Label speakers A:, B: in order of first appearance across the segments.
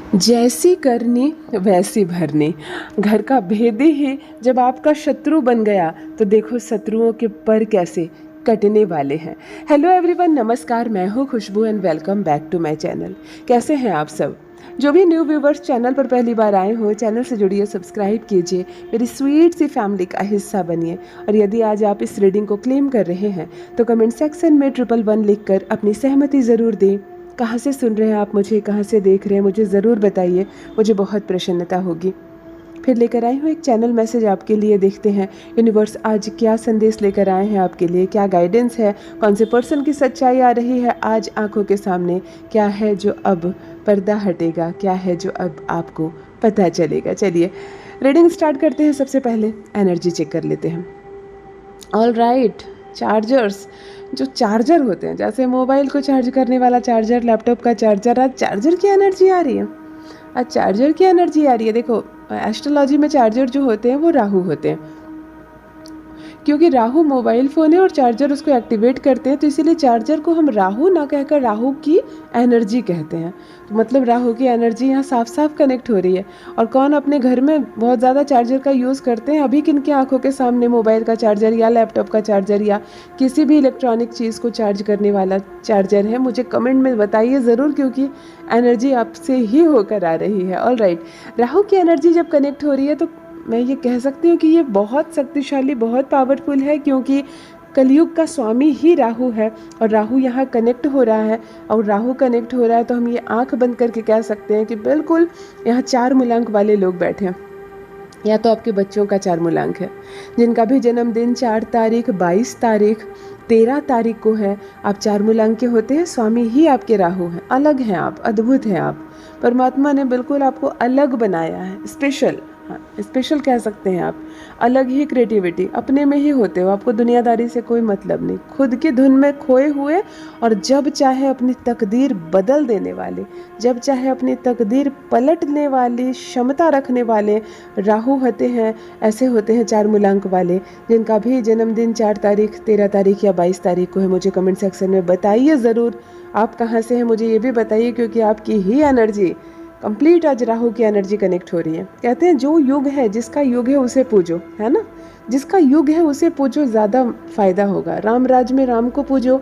A: जैसी करनी वैसी भरनी। घर का भेदी ही जब आपका शत्रु बन गया तो देखो शत्रुओं के पर कैसे कटने वाले हैं। हेलो एवरीवन, नमस्कार। मैं हूँ Khushbu and welcome back to my channel. कैसे हैं आप सब? जो भी न्यू व्यूवर्स चैनल पर पहली बार आए हो, चैनल से जुड़िए, सब्सक्राइब कीजिए, मेरी स्वीट सी फैमिली का हिस्सा बनिए। और यदि आज आप इस रीडिंग को क्लेम कर रहे हैं तो कमेंट सेक्शन में 111 लिखकर अपनी सहमति ज़रूर दें। कहाँ से सुन रहे हैं आप मुझे, कहाँ से देख रहे हैं, मुझे ज़रूर बताइए, मुझे बहुत प्रसन्नता होगी। फिर लेकर आई हूँ एक चैनल मैसेज आपके लिए। देखते हैं यूनिवर्स आज क्या संदेश लेकर आए हैं आपके लिए, क्या गाइडेंस है, कौन से पर्सन की सच्चाई आ रही है आज आंखों के सामने, क्या है जो अब पर्दा हटेगा, क्या है जो अब आपको पता चलेगा। चलिए रीडिंग स्टार्ट करते हैं। सबसे पहले एनर्जी चेक कर लेते हैं। ऑल राइट, चार्जर्स, जो चार्जर होते हैं, जैसे मोबाइल को चार्ज करने वाला चार्जर, लैपटॉप का चार्जर, आज चार्जर की एनर्जी आ रही है। आज चार्जर की एनर्जी आ रही है। देखो एस्ट्रोलॉजी में चार्जर जो होते हैं वो राहु होते हैं, क्योंकि राहु मोबाइल फ़ोन है और चार्जर उसको एक्टिवेट करते हैं, तो इसीलिए चार्जर को हम राहु ना कहकर राहु की एनर्जी कहते हैं। तो मतलब राहु की एनर्जी यहाँ साफ साफ कनेक्ट हो रही है। और कौन अपने घर में बहुत ज़्यादा चार्जर का यूज़ करते हैं? अभी किन की आंखों के सामने मोबाइल का चार्जर या लैपटॉप का चार्जर या किसी भी इलेक्ट्रॉनिक चीज़ को चार्ज करने वाला चार्जर है? मुझे कमेंट में बताइए ज़रूर, क्योंकि एनर्जी आपसे ही होकर आ रही है। ऑल राइट, राहु की एनर्जी जब कनेक्ट हो रही है तो मैं ये कह सकती हूँ कि ये बहुत शक्तिशाली, बहुत पावरफुल है, क्योंकि कलयुग का स्वामी ही राहु है और राहु यहाँ कनेक्ट हो रहा है। और राहु कनेक्ट हो रहा है तो हम ये आंख बंद करके कह सकते हैं कि बिल्कुल यहाँ 4 मूलांक वाले लोग बैठे हैं, या तो आपके बच्चों का 4 मूलांक है, जिनका भी जन्मदिन 4 तारीख, 22 तारीख, 13 तारीख को है। आप 4 मूलांक के होते हैं, स्वामी ही आपके राहु हैं। अलग हैं आप, अद्भुत हैं आप। परमात्मा ने बिल्कुल आपको अलग बनाया है, स्पेशल। हाँ, स्पेशल कह सकते हैं आप। अलग ही क्रिएटिविटी अपने में ही होते हो, आपको दुनियादारी से कोई मतलब नहीं, खुद की धुन में खोए हुए और जब चाहे अपनी तकदीर बदल देने वाले, जब चाहे अपनी तकदीर पलटने वाली क्षमता रखने वाले राहु होते हैं। ऐसे होते हैं 4 मूलांक वाले, जिनका भी जन्मदिन 4 तारीख, 13 तारीख या 22 तारीख को है। मुझे कमेंट सेक्शन में बताइए ज़रूर आप कहाँ से हैं, मुझे ये भी बताइए, क्योंकि आपकी ही एनर्जी कंप्लीट आज राहु की एनर्जी कनेक्ट हो रही है। कहते हैं जो युग है, जिसका युग है उसे पूजो, है ना? जिसका युग है उसे पूजो, ज़्यादा फायदा होगा। राम राज्य में राम को पूजो,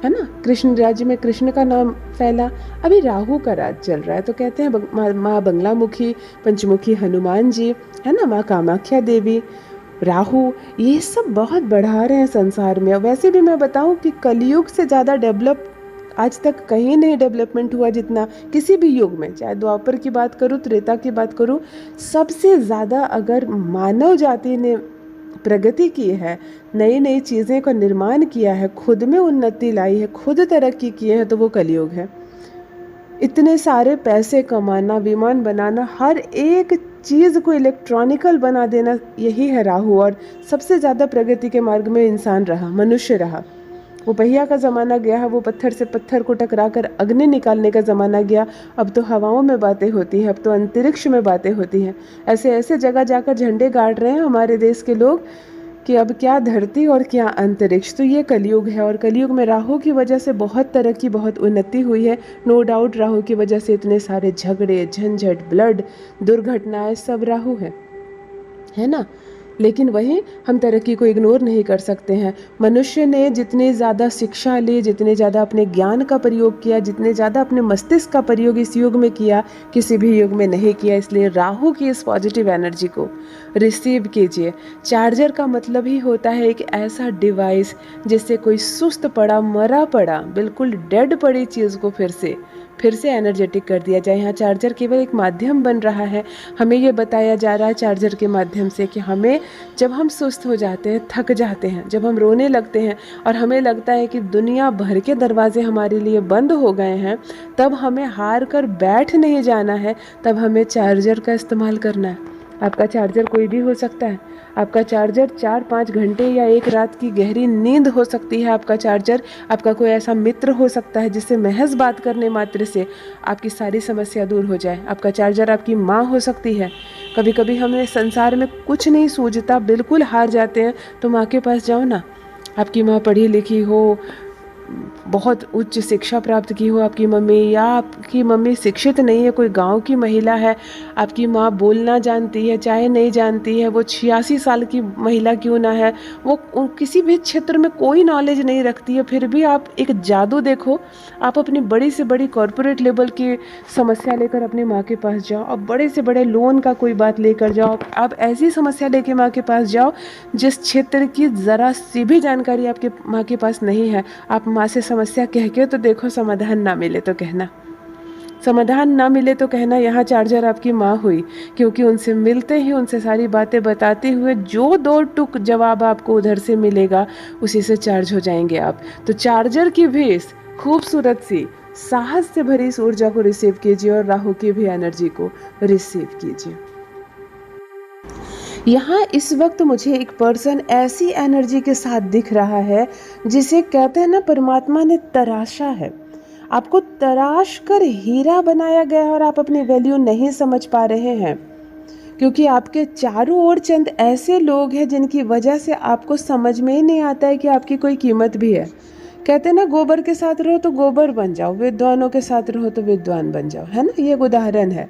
A: है ना? कृष्ण राज्य में कृष्ण का नाम फैला। अभी राहु का राज चल रहा है, तो कहते हैं माँ बंगलामुखी, पंचमुखी हनुमान जी, है ना, माँ कामाख्या देवी, राहु, ये सब बहुत बढ़ा रहे हैं संसार में। वैसे भी मैं बताऊं कि कलयुग से ज़्यादा डेवलप आज तक कहीं नहीं डेवलपमेंट हुआ जितना किसी भी युग में, चाहे द्वापर की बात करूँ, त्रेता की बात करूँ, सबसे ज़्यादा अगर मानव जाति ने प्रगति की है, नई नई चीज़ें का निर्माण किया है, खुद में उन्नति लाई है, खुद तरक्की किए हैं, तो वो कलयुग है। इतने सारे पैसे कमाना, विमान बनाना, हर एक चीज़ को इलेक्ट्रॉनिकल बना देना, यही है राहु। और सबसे ज़्यादा प्रगति के मार्ग में इंसान रहा, मनुष्य रहा। वो पहिया का ज़माना गया है, वो पत्थर से पत्थर को टकरा कर अग्नि निकालने का ज़माना गया। अब तो हवाओं में बातें होती हैं, अब तो अंतरिक्ष में बातें होती हैं। ऐसे ऐसे जगह जाकर झंडे गाड़ रहे हैं हमारे देश के लोग कि अब क्या धरती और क्या अंतरिक्ष। तो ये कलयुग है, और कलयुग में राहु की वजह से बहुत तरक्की, बहुत उन्नति हुई है। नो डाउट राहु की वजह से इतने सारे झगड़े, झंझट, ब्लड, दुर्घटनाएं, सब राहु है ना? लेकिन वहीं हम तरक्की को इग्नोर नहीं कर सकते हैं। मनुष्य ने जितनी ज़्यादा शिक्षा ली, जितने ज़्यादा अपने ज्ञान का प्रयोग किया, जितने ज़्यादा अपने मस्तिष्क का प्रयोग इस युग में किया, किसी भी युग में नहीं किया। इसलिए राहु की इस पॉजिटिव एनर्जी को रिसीव कीजिए। चार्जर का मतलब ही होता है एक ऐसा डिवाइस जिससे कोई सुस्त पड़ा, मरा पड़ा, बिल्कुल डेड पड़ी चीज़ को फिर से एनर्जेटिक कर दिया जाए। यहाँ चार्जर केवल एक माध्यम बन रहा है। हमें ये बताया जा रहा है चार्जर के माध्यम से कि हमें जब हम सुस्त हो जाते हैं, थक जाते हैं, जब हम रोने लगते हैं और हमें लगता है कि दुनिया भर के दरवाजे हमारे लिए बंद हो गए हैं, तब हमें हार कर बैठ नहीं जाना है, तब हमें चार्जर का इस्तेमाल करना है। आपका चार्जर कोई भी हो सकता है। आपका चार्जर 4-5 घंटे या एक रात की गहरी नींद हो सकती है। आपका चार्जर आपका कोई ऐसा मित्र हो सकता है जिससे महज बात करने मात्र से आपकी सारी समस्या दूर हो जाए। आपका चार्जर आपकी माँ हो सकती है। कभी कभी हमें संसार में कुछ नहीं सूझता, बिल्कुल हार जाते हैं, तो माँ के पास जाओ ना। आपकी माँ पढ़ी लिखी हो, बहुत उच्च शिक्षा प्राप्त की हो आपकी मम्मी, या आपकी मम्मी शिक्षित नहीं है, कोई गांव की महिला है, आपकी माँ बोलना जानती है चाहे नहीं जानती है, वो 86 साल की महिला क्यों ना है, वो किसी भी क्षेत्र में कोई नॉलेज नहीं रखती है, फिर भी आप एक जादू देखो, आप अपनी बड़ी से बड़ी कॉरपोरेट लेवल की समस्या लेकर अपनी माँ के पास जाओ, और बड़े से बड़े लोन का कोई बात लेकर जाओ, आप ऐसी समस्या लेके माँ के पास जाओ जिस क्षेत्र की ज़रा सी भी जानकारी आपके माँ के पास नहीं है, आप माँ से समस्या कह के तो देखो, समाधान ना मिले तो कहना, समाधान ना मिले तो कहना यहाँ चार्जर आपकी माँ हुई, क्योंकि उनसे मिलते ही उनसे सारी बातें बताते हुए जो 2 टुक जवाब आपको उधर से मिलेगा उसी से चार्ज हो जाएंगे आप। तो चार्जर की भी इस खूबसूरत सी साहस से भरी इस ऊर्जा को रिसीव कीजिए और राहु की भी एनर्जी को रिसीव कीजिए। यहाँ इस वक्त मुझे एक पर्सन ऐसी एनर्जी के साथ दिख रहा है जिसे कहते हैं ना, परमात्मा ने तराशा है, आपको तराश कर हीरा बनाया गया है और आप अपनी वैल्यू नहीं समझ पा रहे हैं, क्योंकि आपके चारों ओर चंद ऐसे लोग हैं जिनकी वजह से आपको समझ में ही नहीं आता है कि आपकी कोई कीमत भी है। कहते हैं ना, गोबर के साथ रहो तो गोबर बन जाओ, विद्वानों के साथ रहो तो विद्वान बन जाओ, है ना, ये एक उदाहरण है।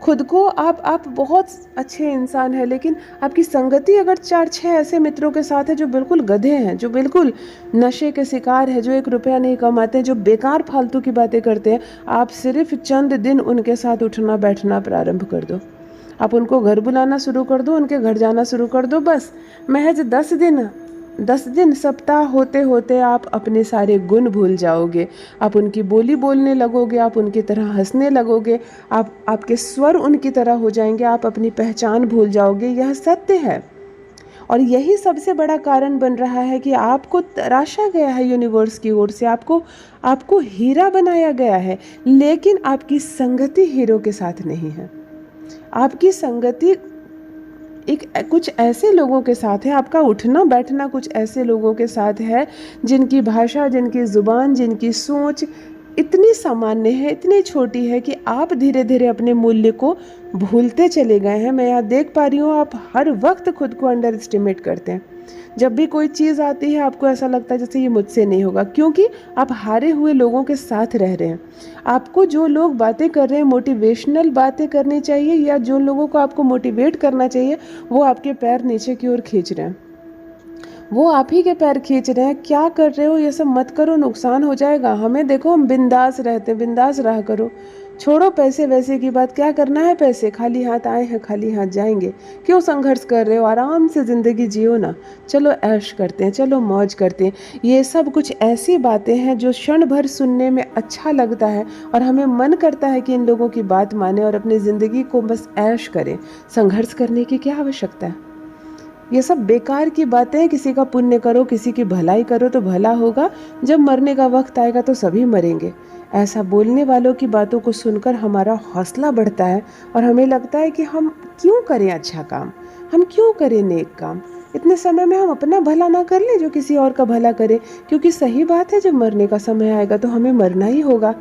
A: खुद को आप बहुत अच्छे इंसान हैं, लेकिन आपकी संगति अगर 4-6 ऐसे मित्रों के साथ है जो बिल्कुल गधे हैं, जो बिल्कुल नशे के शिकार है, जो 1 रुपया नहीं कमाते, जो बेकार फालतू की बातें करते हैं, आप सिर्फ चंद दिन उनके साथ उठना बैठना प्रारंभ कर दो, आप उनको घर बुलाना शुरू कर दो, उनके घर जाना शुरू कर दो, बस महज 10 दिन सप्ताह होते होते आप अपने सारे गुण भूल जाओगे, आप उनकी बोली बोलने लगोगे, आप उनकी तरह हंसने लगोगे, आपके स्वर उनकी तरह हो जाएंगे, आप अपनी पहचान भूल जाओगे। यह सत्य है, और यही सबसे बड़ा कारण बन रहा है कि आपको तराशा गया है यूनिवर्स की ओर से, आपको हीरा बनाया गया है, लेकिन आपकी संगति हीरो के साथ नहीं है, आपकी संगति कुछ ऐसे लोगों के साथ है, आपका उठना बैठना कुछ ऐसे लोगों के साथ है जिनकी भाषा, जिनकी ज़ुबान, जिनकी सोच इतनी सामान्य है, इतनी छोटी है कि आप धीरे धीरे अपने मूल्य को भूलते चले गए हैं। मैं यहाँ देख पा रही हूँ, आप हर वक्त खुद को अंडर एस्टिमेट करते हैं। जब भी कोई चीज़ आती है आपको ऐसा लगता है जैसे ये मुझसे नहीं होगा, क्योंकि आप हारे हुए लोगों के साथ रह रहे हैं। आपको जो लोग बातें कर रहे हैं, मोटिवेशनल बातें करनी चाहिए, या जो लोगों को आपको मोटिवेट करना चाहिए, वो आपके पैर नीचे की ओर खींच रहे हैं, वो आप ही के पैर खींच रहे हैं। क्या कर रहे हो, ये सब मत करो, नुकसान हो जाएगा। हमें देखो, हम बिंदास रहते हैं, बिंदास रहा करो, छोड़ो पैसे वैसे की बात, क्या करना है पैसे, खाली हाथ आए हैं खाली हाथ जाएंगे, क्यों संघर्ष कर रहे हो, आराम से ज़िंदगी जियो ना, चलो ऐश करते हैं, चलो मौज करते हैं। ये सब कुछ ऐसी बातें हैं जो क्षण भर सुनने में अच्छा लगता है और हमें मन करता है कि इन लोगों की बात माने और अपनी ज़िंदगी को बस ऐश करें। संघर्ष करने की क्या आवश्यकता है, ये सब बेकार की बातें हैं। किसी का पुण्य करो, किसी की भलाई करो तो भला होगा, जब मरने का वक्त आएगा तो सभी मरेंगे। ऐसा बोलने वालों की बातों को सुनकर हमारा हौसला बढ़ता है और हमें लगता है कि हम क्यों करें अच्छा काम, हम क्यों करें नेक काम, इतने समय में हम अपना भला ना कर लें जो किसी और का भला करे। क्योंकि सही बात है, जब मरने का समय आएगा तो हमें मरना ही होगा,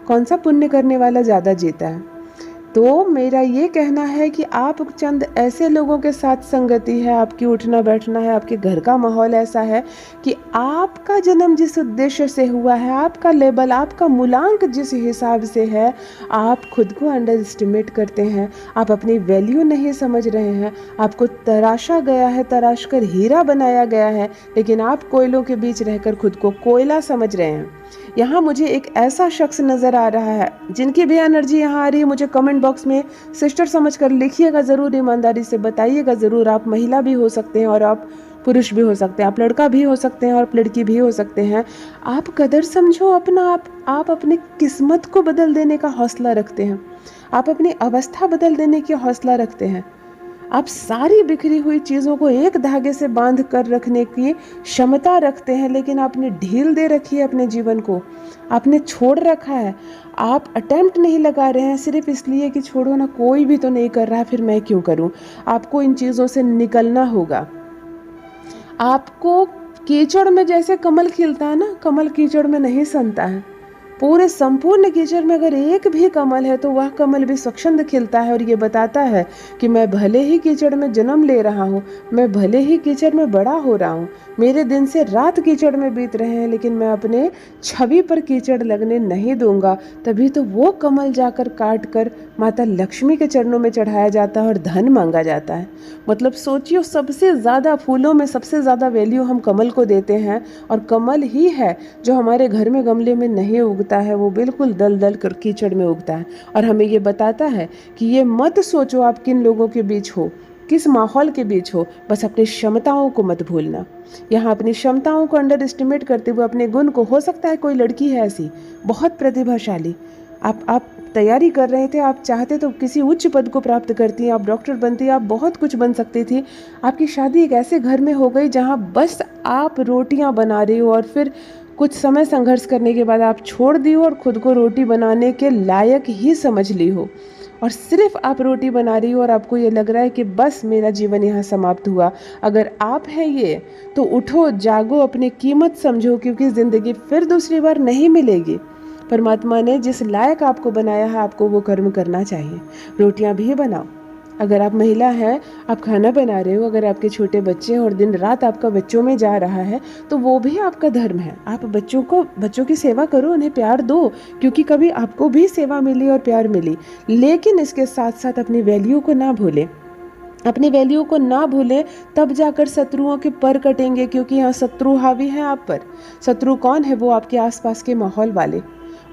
A: कौन सा पुण्य करने वाला ज़्यादा जीता है। तो मेरा ये कहना है कि आप चंद ऐसे लोगों के साथ संगति है, आपकी उठना बैठना है, आपके घर का माहौल ऐसा है कि आपका जन्म जिस उद्देश्य से हुआ है, आपका लेबल, आपका मूलांक जिस हिसाब से है, आप खुद को अंडर एस्टिमेट करते हैं, आप अपनी वैल्यू नहीं समझ रहे हैं, आपको तराशा गया है, तराश कर हीरा बनाया गया है, लेकिन आप कोयलों के बीच रहकर खुद को कोयला समझ रहे हैं। यहाँ मुझे एक ऐसा शख्स नज़र आ रहा है जिनकी भी एनर्जी यहाँ आ रही है, मुझे कमेंट बॉक्स में सिस्टर समझकर लिखिएगा ज़रूर, ईमानदारी से बताइएगा ज़रूर। आप महिला भी हो सकते हैं और आप पुरुष भी हो सकते हैं, आप लड़का भी हो सकते हैं और आप लड़की भी हो सकते हैं। आप कदर समझो अपना, आप अपनी किस्मत को बदल देने का हौसला रखते हैं, आप अपनी अवस्था बदल देने की हौसला रखते हैं, आप सारी बिखरी हुई चीज़ों को एक धागे से बांध कर रखने की क्षमता रखते हैं, लेकिन आपने ढील दे रखी है अपने जीवन को, आपने छोड़ रखा है। आप अटेम्प्ट नहीं लगा रहे हैं सिर्फ इसलिए कि छोड़ो ना, कोई भी तो नहीं कर रहा, फिर मैं क्यों करूं। आपको इन चीज़ों से निकलना होगा। आपको कीचड़ में जैसे कमल खिलता है ना, कमल कीचड़ में नहीं सनता है, पूरे संपूर्ण कीचड़ में अगर एक भी कमल है तो वह कमल भी स्वच्छंद खिलता है और ये बताता है कि मैं भले ही कीचड़ में जन्म ले रहा हूँ, मैं भले ही कीचड़ में बड़ा हो रहा हूँ, मेरे दिन से रात कीचड़ में बीत रहे हैं, लेकिन मैं अपने छवि पर कीचड़ लगने नहीं दूंगा। तभी तो वो कमल जाकर काट कर माता लक्ष्मी के चरणों में चढ़ाया जाता है और धन मांगा जाता है। मतलब सोचियो, सबसे ज़्यादा फूलों में सबसे ज़्यादा वैल्यू हम कमल को देते हैं, और कमल ही है जो हमारे घर में गमले में नहीं उगता है, वो बिल्कुल दल दल कर कीचड़ में उगता है। और हमें ये बताता है कि ये मत सोचो आप किन लोगों के बीच हो, किस माहौल के बीच हो, बस अपनी क्षमताओं को मत भूलना। यहाँ अपनी क्षमताओं को अंडर एस्टिमेट करते हुए अपने गुण को, हो सकता है कोई लड़की है ऐसी बहुत प्रतिभाशाली, आप तैयारी कर रहे थे, आप चाहते तो किसी उच्च पद को प्राप्त करती, आप डॉक्टर बनती, आप बहुत कुछ बन सकती थी। आपकी शादी एक ऐसे घर में हो गई जहाँ बस आप रोटियाँ बना रही हो, और फिर कुछ समय संघर्ष करने के बाद आप छोड़ दी हो और खुद को रोटी बनाने के लायक ही समझ ली हो, और सिर्फ आप रोटी बना रही हो और आपको ये लग रहा है कि बस मेरा जीवन यहाँ समाप्त हुआ। अगर आप हैं ये, तो उठो, जागो, अपनी कीमत समझो, क्योंकि ज़िंदगी फिर दूसरी बार नहीं मिलेगी। परमात्मा ने जिस लायक आपको बनाया है, आपको वो कर्म करना चाहिए। रोटियां भी बनाओ। अगर आप महिला हैं, आप खाना बना रहे हो, अगर आपके छोटे बच्चे हैं और दिन रात आपका बच्चों में जा रहा है, तो वो भी आपका धर्म है। आप बच्चों की सेवा करो, उन्हें प्यार दो, क्योंकि कभी आपको भी सेवा मिली और प्यार मिली। लेकिन इसके साथ साथ अपनी वैल्यू को ना भूलें। अपनी वैल्यू को ना भूलें, तब जाकर शत्रुओं के पर कटेंगे, क्योंकि यहाँ शत्रु हावी हैं आप पर। शत्रु कौन है? वो आपके आसपास के माहौल वाले।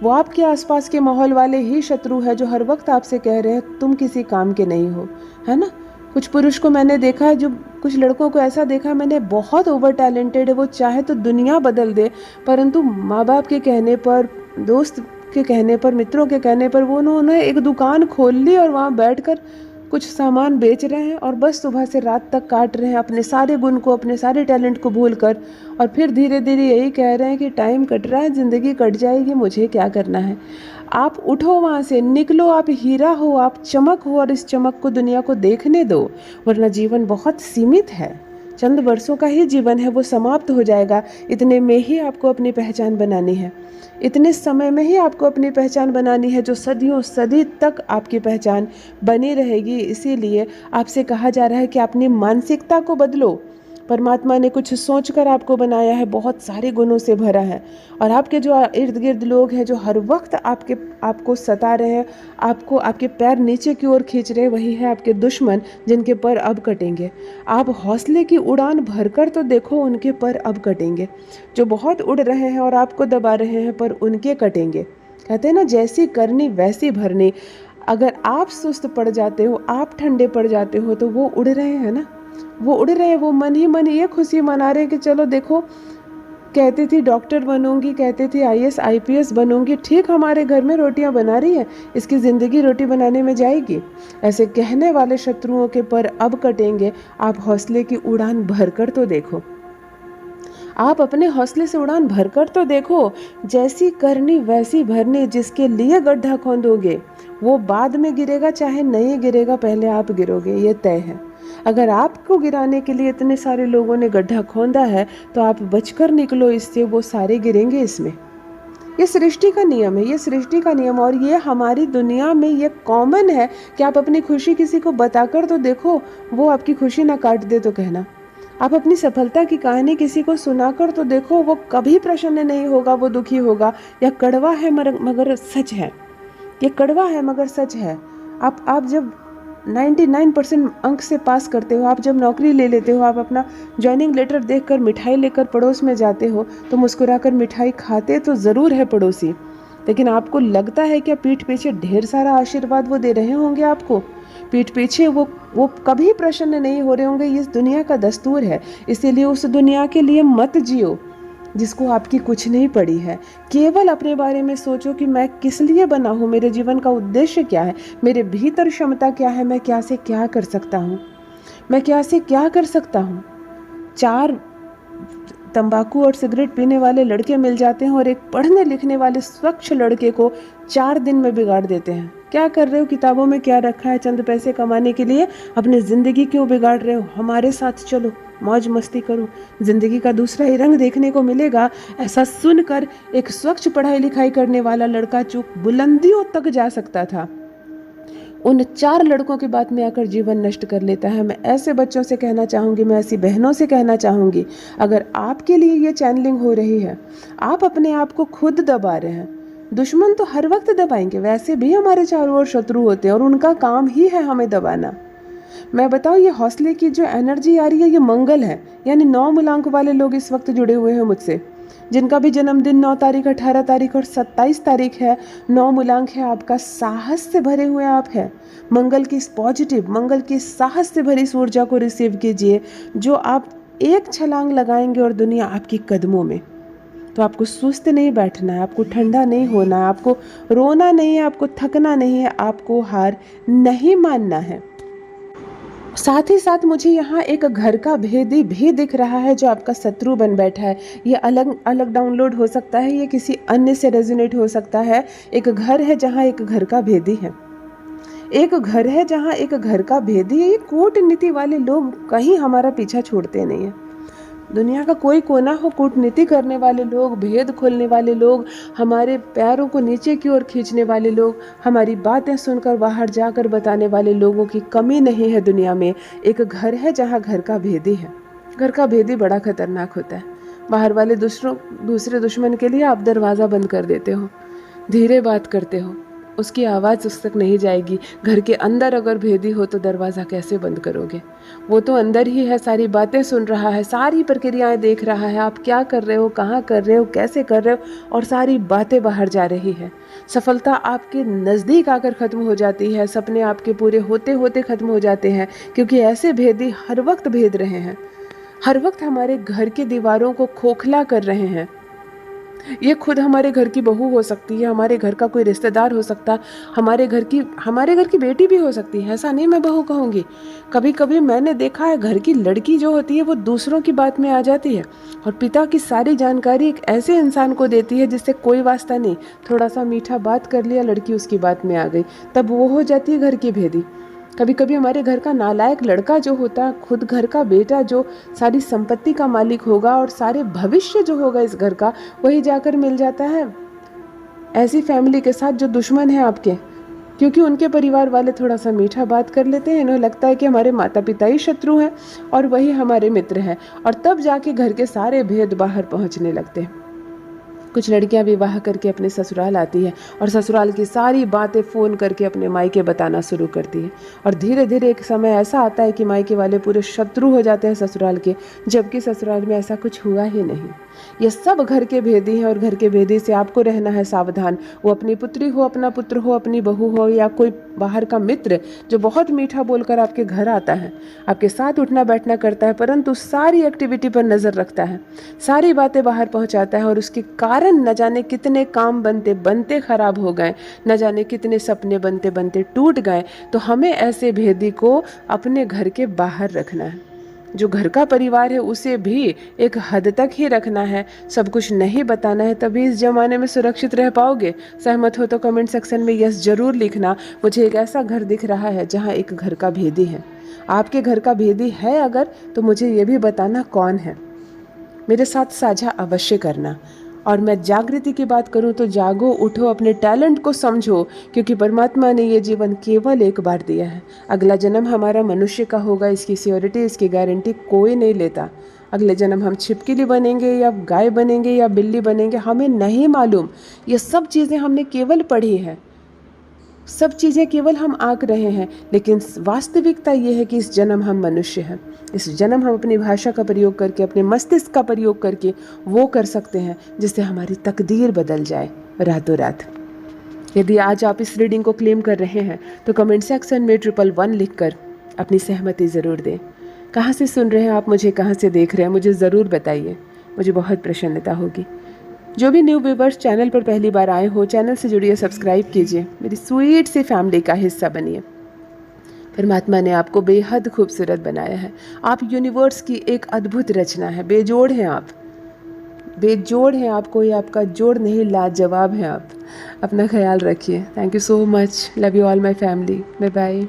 A: वो आपके आसपास के माहौल वाले ही शत्रु है जो हर वक्त आपसे कह रहे हैं तुम किसी काम के नहीं हो, है ना। कुछ पुरुष को मैंने देखा है, जो कुछ लड़कों को ऐसा देखा मैंने, बहुत ओवर टैलेंटेड है, वो चाहे तो दुनिया बदल दे, परंतु माँ बाप के कहने पर, दोस्त के कहने पर, मित्रों के कहने पर वो उन्होंने एक दुकान खोल ली और वहाँ बैठकर कुछ सामान बेच रहे हैं, और बस सुबह से रात तक काट रहे हैं अपने सारे गुण को, अपने सारे टैलेंट को भूल कर। और फिर धीरे धीरे यही कह रहे हैं कि टाइम कट रहा है, ज़िंदगी कट जाएगी, मुझे क्या करना है। आप उठो, वहाँ से निकलो, आप हीरा हो, आप चमक हो, और इस चमक को दुनिया को देखने दो, वरना जीवन बहुत सीमित है। चंद वर्षों का ही जीवन है, वो समाप्त हो जाएगा। इतने में ही आपको अपनी पहचान बनानी है, इतने समय में ही आपको अपनी पहचान बनानी है, जो सदियों सदी तक आपकी पहचान बनी रहेगी। इसीलिए आपसे कहा जा रहा है कि अपनी मानसिकता को बदलो। परमात्मा ने कुछ सोचकर आपको बनाया है, बहुत सारे गुणों से भरा है, और आपके जो इर्द गिर्द लोग हैं जो हर वक्त आपको सता रहे हैं, आपको आपके पैर नीचे की ओर खींच रहे हैं, वही है आपके दुश्मन, जिनके पर अब कटेंगे। आप हौसले की उड़ान भरकर तो देखो, उनके पर अब कटेंगे। जो बहुत उड़ रहे हैं और आपको दबा रहे हैं, पर उनके कटेंगे। कहते हैं ना, जैसी करनी वैसी भरनी। अगर आप सुस्त पड़ जाते हो, आप ठंडे पड़ जाते हो, तो वो उड़ रहे हैं ना, वो उड़ रहे हैं, वो मन ही मन ये खुशी मना रहे हैं कि चलो देखो, कहती थी डॉक्टर बनूंगी, कहती थी आईएएस आईपीएस बनूंगी, ठीक हमारे घर में रोटियां बना रही है, इसकी ज़िंदगी रोटी बनाने में जाएगी। ऐसे कहने वाले शत्रुओं के पर अब कटेंगे। आप हौसले की उड़ान भरकर तो देखो, आप अपने हौसले से उड़ान भरकर तो देखो। जैसी करनी वैसी भरनी। जिसके लिए गड्ढा खोदोगे वो बाद में गिरेगा, चाहे नहीं गिरेगा, पहले आप गिरोगे, ये तय है। अगर आपको गिराने के लिए इतने सारे लोगों ने गड्ढा खोदा है, तो आप बचकर निकलो इससे, वो सारे गिरेंगे इसमें। ये सृष्टि का नियम है, ये सृष्टि का नियम, और ये हमारी दुनिया में ये कॉमन है कि आप अपनी खुशी किसी को बताकर तो देखो, वो आपकी खुशी ना काट दे तो कहना। आप अपनी सफलता की कहानी किसी को सुनाकर तो देखो, वो कभी प्रसन्न नहीं होगा, वो दुखी होगा। यह कड़वा है मगर सच है, ये कड़वा है मगर सच है। आप जब 99% अंक से पास करते हो, आप जब नौकरी ले लेते हो, आप अपना ज्वाइनिंग लेटर देखकर मिठाई लेकर पड़ोस में जाते हो, तो मुस्कुराकर मिठाई खाते तो ज़रूर है पड़ोसी, लेकिन आपको लगता है कि पीठ पीछे ढेर सारा आशीर्वाद वो दे रहे होंगे आपको। पीठ पीछे वो कभी प्रसन्न नहीं हो रहे होंगे। इस दुनिया का दस्तूर है। इसीलिए उस दुनिया के लिए मत जियो जिसको आपकी कुछ नहीं पड़ी है। केवल अपने बारे में सोचो कि मैं किस लिए बना हूँ, मेरे जीवन का उद्देश्य क्या है, मेरे भीतर क्षमता क्या है, मैं क्या से क्या कर सकता हूँ, मैं क्या से क्या कर सकता हूँ। 4 तंबाकू और सिगरेट पीने वाले लड़के मिल जाते हैं और एक पढ़ने लिखने वाले स्वच्छ लड़के को 4 दिन में बिगाड़ देते हैं। क्या कर रहे हो, किताबों में क्या रखा है, चंद पैसे कमाने के लिए अपनी ज़िंदगी क्यों बिगाड़ रहे हो, हमारे साथ चलो, मौज मस्ती करो, ज़िंदगी का दूसरा ही रंग देखने को मिलेगा। ऐसा सुनकर एक स्वच्छ पढ़ाई लिखाई करने वाला लड़का जो बुलंदियों तक जा सकता था, उन 4 लड़कों की बात में आकर जीवन नष्ट कर लेता है। मैं ऐसे बच्चों से कहना चाहूँगी, मैं ऐसी बहनों से कहना चाहूँगी, अगर आपके लिए ये चैनलिंग हो रही है, आप अपने आप को खुद दबा रहे हैं। दुश्मन तो हर वक्त दबाएंगे, वैसे भी हमारे चारों ओर शत्रु होते हैं और उनका काम ही है हमें दबाना। मैं बताऊँ, ये हौसले की जो एनर्जी आ रही है, ये मंगल है, यानी 9 मूलांक वाले लोग इस वक्त जुड़े हुए हैं मुझसे, जिनका भी जन्मदिन 9 तारीख, 18 तारीख और 27 तारीख है। 9 मूलांक है आपका, साहस से भरे हुए आप हैं। मंगल की इस पॉजिटिव, मंगल की साहस से भरी इस ऊर्जा को रिसीव कीजिए, जो आप एक छलांग लगाएंगे और दुनिया आपकी कदमों में। तो आपको सुस्त नहीं बैठना है, आपको ठंडा नहीं होना है, आपको रोना नहीं है, आपको थकना नहीं है, आपको हार नहीं मानना है। साथ ही साथ मुझे यहाँ एक घर का भेदी भी दिख रहा है जो आपका शत्रु बन बैठा है। ये अलग अलग डाउनलोड हो सकता है, ये किसी अन्य से रेजोनेट हो सकता है। एक घर है जहाँ एक घर का भेदी है, एक घर है जहाँ एक घर का भेदी है। ये कूटनीति वाले लोग कहीं हमारा पीछा छोड़ते नहीं हैं। दुनिया का कोई कोना हो, कूटनीति करने वाले लोग, भेद खोलने वाले लोग, हमारे पैरों को नीचे की ओर खींचने वाले लोग, हमारी बातें सुनकर बाहर जाकर बताने वाले लोगों की कमी नहीं है दुनिया में। एक घर है जहाँ घर का भेदी है। घर का भेदी बड़ा खतरनाक होता है। बाहर वाले दूसरे दुश्मन के लिए आप दरवाज़ा बंद कर देते हो, धीरे बात करते हो, उसकी आवाज़ उस तक नहीं जाएगी। घर के अंदर अगर भेदी हो तो दरवाज़ा कैसे बंद करोगे? वो तो अंदर ही है, सारी बातें सुन रहा है, सारी प्रक्रियाएं देख रहा है, आप क्या कर रहे हो, कहाँ कर रहे हो, कैसे कर रहे हो, और सारी बातें बाहर जा रही है। सफलता आपके नज़दीक आकर ख़त्म हो जाती है, सपने आपके पूरे होते होते ख़त्म हो जाते हैं, क्योंकि ऐसे भेदी हर वक्त भेद रहे हैं, हर वक्त हमारे घर की दीवारों को खोखला कर रहे हैं। ये खुद हमारे घर की बहू हो सकती है, हमारे घर का कोई रिश्तेदार हो सकता, हमारे घर की बेटी भी हो सकती है। ऐसा नहीं मैं बहू कहूँगी। कभी कभी मैंने देखा है, घर की लड़की जो होती है वो दूसरों की बात में आ जाती है और पिता की सारी जानकारी एक ऐसे इंसान को देती है जिससे कोई वास्ता नहीं। थोड़ा सा मीठा बात कर लिया, लड़की उसकी बात में आ गई, तब वो हो जाती है घर की भेदी। कभी कभी हमारे घर का नालायक लड़का जो होता है, खुद घर का बेटा जो सारी संपत्ति का मालिक होगा और सारे भविष्य जो होगा इस घर का, वही जाकर मिल जाता है ऐसी फैमिली के साथ जो दुश्मन है आपके, क्योंकि उनके परिवार वाले थोड़ा सा मीठा बात कर लेते हैं। इन्हें लगता है कि हमारे माता पिता ही शत्रु हैं और वही हमारे मित्र हैं, और तब जाके घर के सारे भेद बाहर पहुंचने लगते हैं। कुछ लड़कियां विवाह करके अपने ससुराल आती हैं और ससुराल की सारी बातें फ़ोन करके अपने मायके बताना शुरू करती हैं, और धीरे धीरे एक समय ऐसा आता है कि मायके वाले पूरे शत्रु हो जाते हैं ससुराल के, जबकि ससुराल में ऐसा कुछ हुआ ही नहीं। ये सब घर के भेदी हैं और घर के भेदी से आपको रहना है सावधान। वो अपनी पुत्री हो, अपना पुत्र हो, अपनी बहू हो, या कोई बाहर का मित्र जो बहुत मीठा बोलकर आपके घर आता है, आपके साथ उठना बैठना करता है, परंतु सारी एक्टिविटी पर नज़र रखता है, सारी बातें बाहर पहुंचाता है, और उसके कारण न जाने कितने काम बनते बनते खराब हो गए, न जाने कितने सपने बनते बनते टूट गए। तो हमें ऐसे भेदी को अपने घर के बाहर रखना है। जो घर का परिवार है उसे भी एक हद तक ही रखना है, सब कुछ नहीं बताना है, तभी इस ज़माने में सुरक्षित रह पाओगे। सहमत हो तो कमेंट सेक्शन में यस ज़रूर लिखना। मुझे एक ऐसा घर दिख रहा है जहाँ एक घर का भेदी है। आपके घर का भेदी है अगर, तो मुझे ये भी बताना कौन है, मेरे साथ साझा अवश्य करना। और मैं जागृति की बात करूं तो जागो, उठो, अपने टैलेंट को समझो, क्योंकि परमात्मा ने ये जीवन केवल एक बार दिया है। अगला जन्म हमारा मनुष्य का होगा, इसकी सियोरिटी, इसकी गारंटी कोई नहीं लेता। अगले जन्म हम छिपकली बनेंगे या गाय बनेंगे या बिल्ली बनेंगे, हमें नहीं मालूम। ये सब चीज़ें हमने केवल पढ़ी है, सब चीज़ें केवल हम आंक रहे हैं, लेकिन वास्तविकता ये है कि इस जन्म हम मनुष्य हैं। इस जन्म हम अपनी भाषा का प्रयोग करके, अपने मस्तिष्क का प्रयोग करके वो कर सकते हैं जिससे हमारी तकदीर बदल जाए रातों रात। यदि आज आप इस रीडिंग को क्लेम कर रहे हैं तो कमेंट सेक्शन में 111 लिखकर अपनी सहमति ज़रूर दें। कहाँ से सुन रहे हैं आप मुझे, कहाँ से देख रहे हैं, मुझे ज़रूर बताइए, मुझे बहुत प्रसन्नता होगी। जो भी न्यू व्यूवर्स चैनल पर पहली बार आए हो, चैनल से जुड़िए, सब्सक्राइब कीजिए, मेरी स्वीट सी फैमिली का हिस्सा बनिए। परमात्मा ने आपको बेहद खूबसूरत बनाया है। आप यूनिवर्स की एक अद्भुत रचना है, बेजोड़ हैं आप, बेजोड़ हैं आप, कोई आपका जोड़ नहीं, लाजवाब हैं आप। अपना ख्याल रखिए। Thank you so much. Love you all my family. Bye bye.